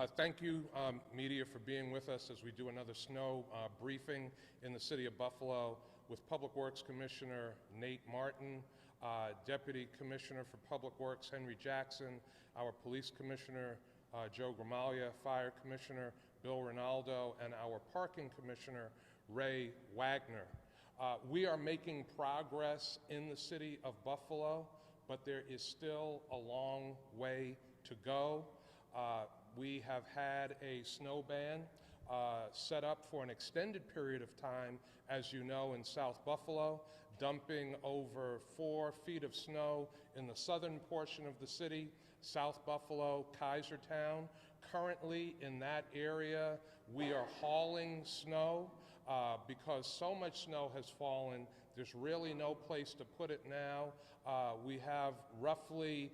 Thank you, media, for being with us as we do another snow briefing in the city of Buffalo with Public Works Commissioner Nate Martin, Deputy Commissioner for Public Works Henry Jackson, our Police Commissioner Joe Gramaglia, Fire Commissioner Bill Rinaldo, and our Parking Commissioner Ray Wagner. We are making progress in the city of Buffalo, but there is still a long way to go. We have had a snow ban set up for an extended period of time, as you know, in South Buffalo, dumping over 4 feet of snow in the southern portion of the city, South Buffalo, Kaisertown. Currently in that area, we are hauling snow because so much snow has fallen. There's really no place to put it now. We have roughly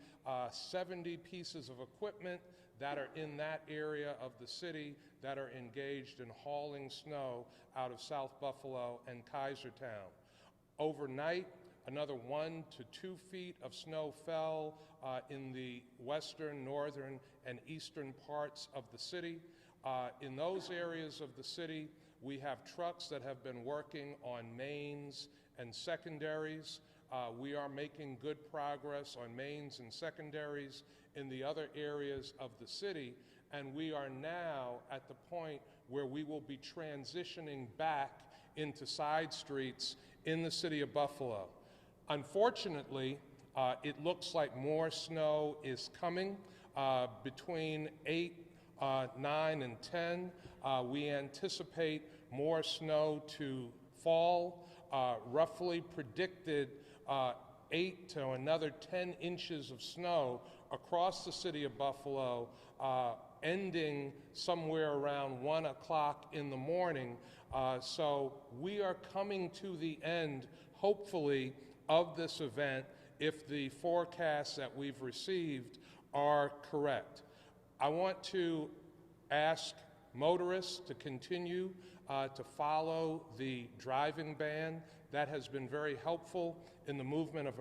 70 pieces of equipment that are in that area of the city that are engaged in hauling snow out of South Buffalo and Kaisertown. Overnight, another 1 to 2 feet of snow fell in the western, northern, and eastern parts of the city. In those areas of the city, we have trucks that have been working on mains and secondaries. We are making good progress on mains and secondaries in the other areas of the city, and we are now at the point where we will be transitioning back into side streets in the city of Buffalo. Unfortunately, it looks like more snow is coming. Between 8, 9, and 10, we anticipate more snow to fall, roughly predicted 8 to another 10 inches of snow across the city of Buffalo, ending somewhere around 1 o'clock in the morning. So we are coming to the end, hopefully, of this event if the forecasts that we've received are correct. I want to ask motorists to continue to follow the driving ban. That has been very helpful in the movement of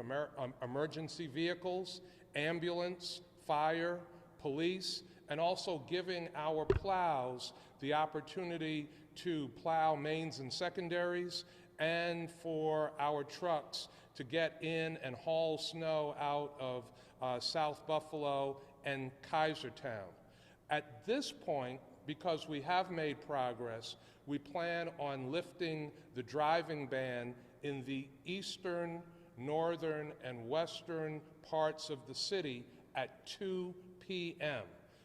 emergency vehicles, ambulance, fire, police, and also giving our plows the opportunity to plow mains and secondaries, and for our trucks to get in and haul snow out of South Buffalo and Kaisertown. At this point, because we have made progress, we plan on lifting the driving ban in the eastern, northern, and western parts of the city at 2 p.m.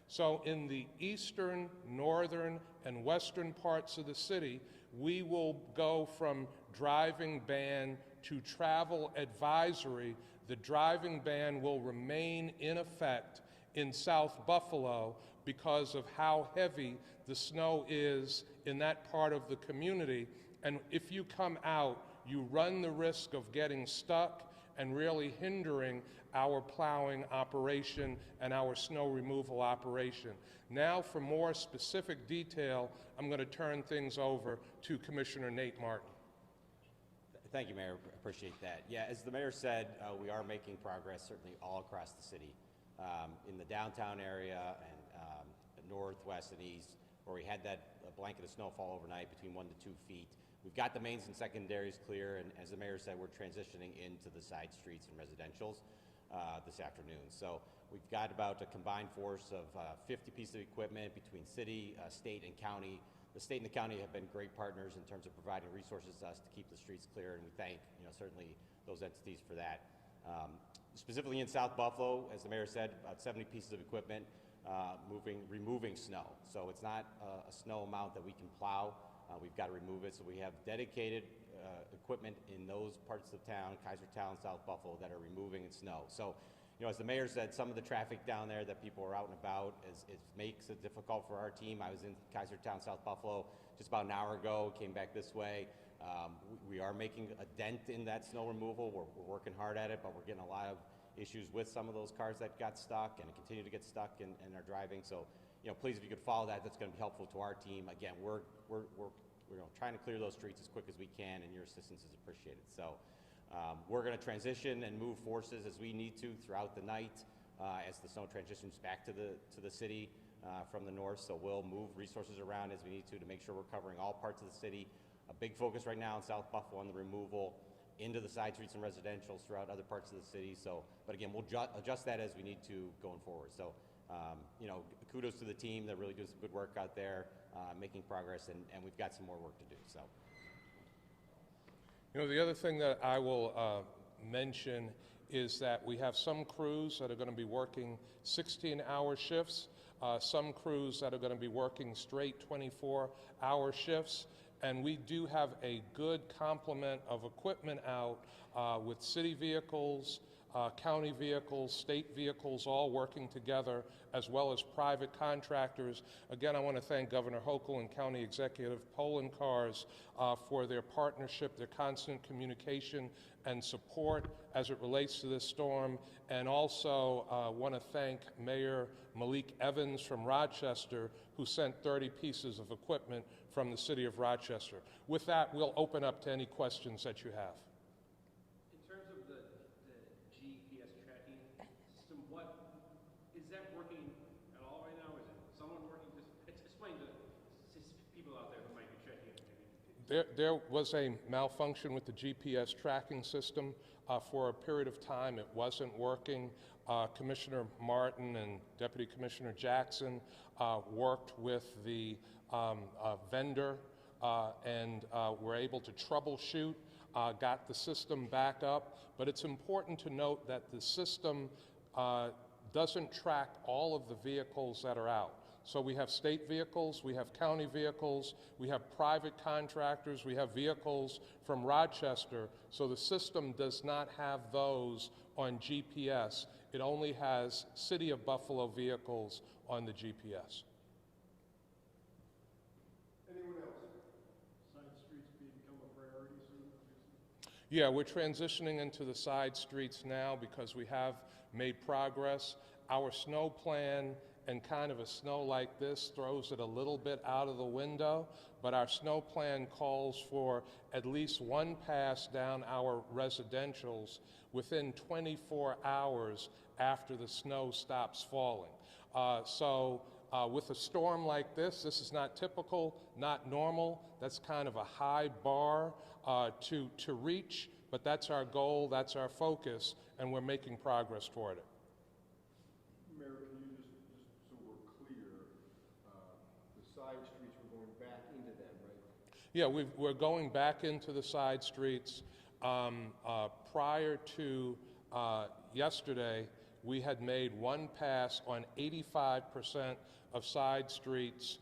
So in the eastern, northern, and western parts of the city, we will go from driving ban to travel advisory. The driving ban will remain in effect in South Buffalo because of how heavy the snow is in that part of the community. And if you come out, you run the risk of getting stuck and really hindering our plowing operation and our snow removal operation. Now, for more specific detail, I'm going to turn things over to Commissioner Nate Martin. Thank you, Mayor. Appreciate that. Yeah, as the Mayor said, we are making progress certainly all across the city. In the downtown area and northwest and east, where we had that blanket of snowfall overnight between 1 to 2 feet. We've got the mains and secondaries clear, and as the Mayor said, we're transitioning into the side streets and residentials this afternoon. So we've got about a combined force of 50 pieces of equipment between city, state, and county. The state and the county have been great partners in terms of providing resources to us to keep the streets clear, and we thank certainly those entities for that. Specifically in South Buffalo, as the Mayor said, about 70 pieces of equipment removing snow. So it's not a snow amount that we can plow. We've got to remove it. So we have dedicated equipment in those parts of town, Kaisertown, South Buffalo, that are removing snow. So, as the Mayor said, some of the traffic down there that people are out and about it makes it difficult for our team. I was in Kaisertown, South Buffalo just about an hour ago, came back this way. We are making a dent in that snow removal. We're working hard at it, but we're getting a lot of issues with some of those cars that got stuck and continue to get stuck and are driving. So, please, if you could follow that, that's going to be helpful to our team. Again, we're trying to clear those streets as quick as we can, and your assistance is appreciated. So, we're going to transition and move forces as we need to throughout the night as the snow transitions back to the city. from the north, so we'll move resources around as we need to make sure we're covering all parts of the city. A big focus right now in South Buffalo on the removal into the side streets and residentials throughout other parts of the city. So, but again, we'll adjust that as we need to going forward. So, you know, kudos to the team that really does some good work out there, making progress, and we've got some more work to do. So, you know, the other thing that I will mention is that we have some crews that are going to be working 16-hour shifts, some crews that are going to be working straight 24-hour shifts, and we do have a good complement of equipment out with city vehicles, county vehicles, state vehicles, all working together, as well as private contractors. Again, I want to thank Governor Hochul and County Executive Poland Cars for their partnership, their constant communication and support as it relates to this storm. And also want to thank Mayor Malik Evans from Rochester, who sent 30 pieces of equipment from the city of Rochester. With that, we'll open up to any questions that you have. In terms of the GPS tracking system, what is that working at all right now? Is it someone working? Just explain to people out there who might be checking it. There was a malfunction with the GPS tracking system. For a period of time, it wasn't working. Commissioner Martin and Deputy Commissioner Jackson worked with the vendor and were able to troubleshoot, got the system back up. But it's important to note that the system doesn't track all of the vehicles that are out. So we have state vehicles, we have county vehicles, we have private contractors, we have vehicles from Rochester. So the system does not have those on GPS. It only has City of Buffalo vehicles on the GPS. Anyone else? Side streets become a priority soon? Yeah, we're transitioning into the side streets now because we have made progress. Our snow plan and kind of a snow like this throws it a little bit out of the window, but our snow plan calls for at least one pass down our residentials within 24 hours after the snow stops falling. With a storm like this is not typical, not normal. That's kind of a high bar to reach, but that's our goal, that's our focus, and we're making progress toward it. Mayor, can you just so we're clear, the side streets, we're going back into them, right? Yeah, we're going back into the side streets. Prior to yesterday, we had made one pass on 85% of side streets,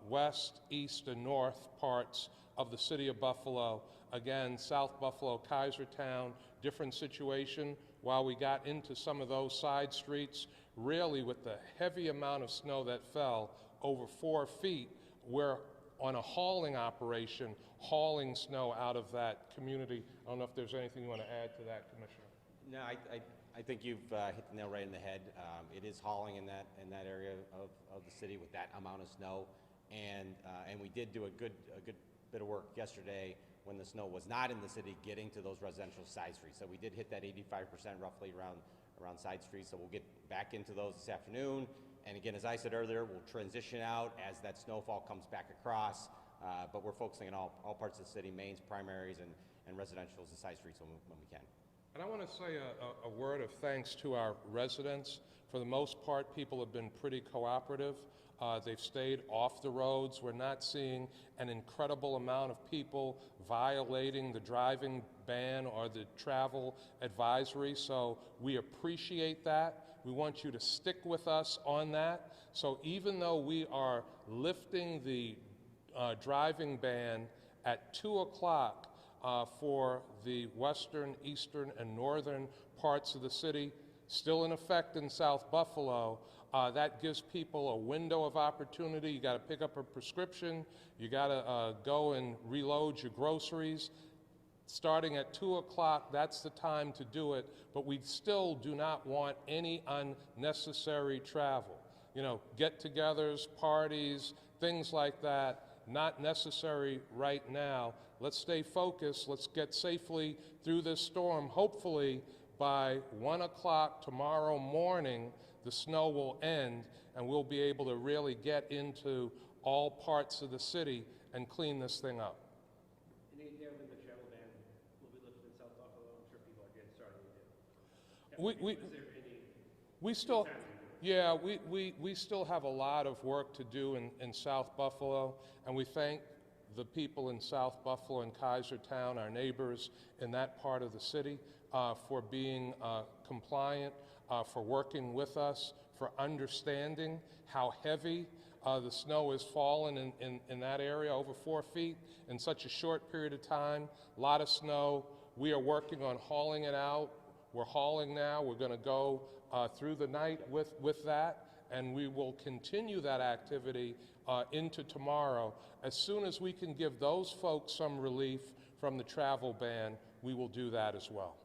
west, east, and north parts of the city of Buffalo. Again, South Buffalo, Kaisertown, different situation. While we got into some of those side streets, really with the heavy amount of snow that fell, over 4 feet, we're on a hauling operation, hauling snow out of that community. I don't know if there's anything you want to add to that, Commissioner. no, I think you've hit the nail right in the head. It is hauling in that area of the city with that amount of snow, and we did do a good bit of work yesterday when the snow was not in the city, getting to those residential side streets. So we did hit that 85% roughly around side streets. So we'll get back into those this afternoon. And again, as I said earlier, we'll transition out as that snowfall comes back across. But we're focusing on all parts of the city, mains, primaries, and residentials and side streets when we can. And I want to say a word of thanks to our residents. For the most part, people have been pretty cooperative. They've stayed off the roads. We're not seeing an incredible amount of people violating the driving ban or the travel advisory, so we appreciate that. We want you to stick with us on that. So even though we are lifting the driving ban at 2 o'clock for the western, eastern, and northern parts of the city, still in effect in South Buffalo, that gives people a window of opportunity. You got to pick up a prescription. You got to go and reload your groceries. Starting at 2 o'clock, that's the time to do it, but we still do not want any unnecessary travel. You know, get-togethers, parties, things like that, not necessary right now. Let's stay focused. Let's get safely through this storm. Hopefully, by 1 o'clock tomorrow morning, the snow will end, and we'll be able to really get into all parts of the city and clean this thing up. Any idea when the travel ban will be lifted in South Buffalo? I'm sure people are getting started to do. We Is there any we still, time? yeah, we still have a lot of work to do in South Buffalo, and we thank the people in South Buffalo and Kaisertown, our neighbors in that part of the city, for being compliant, for working with us, for understanding how heavy the snow has fallen in that area, over 4 feet in such a short period of time. A lot of snow. We are working on hauling it out. We're hauling now. We're going to go through the night with that, and we will continue that activity into tomorrow. As soon as we can give those folks some relief from the travel ban, we will do that as well.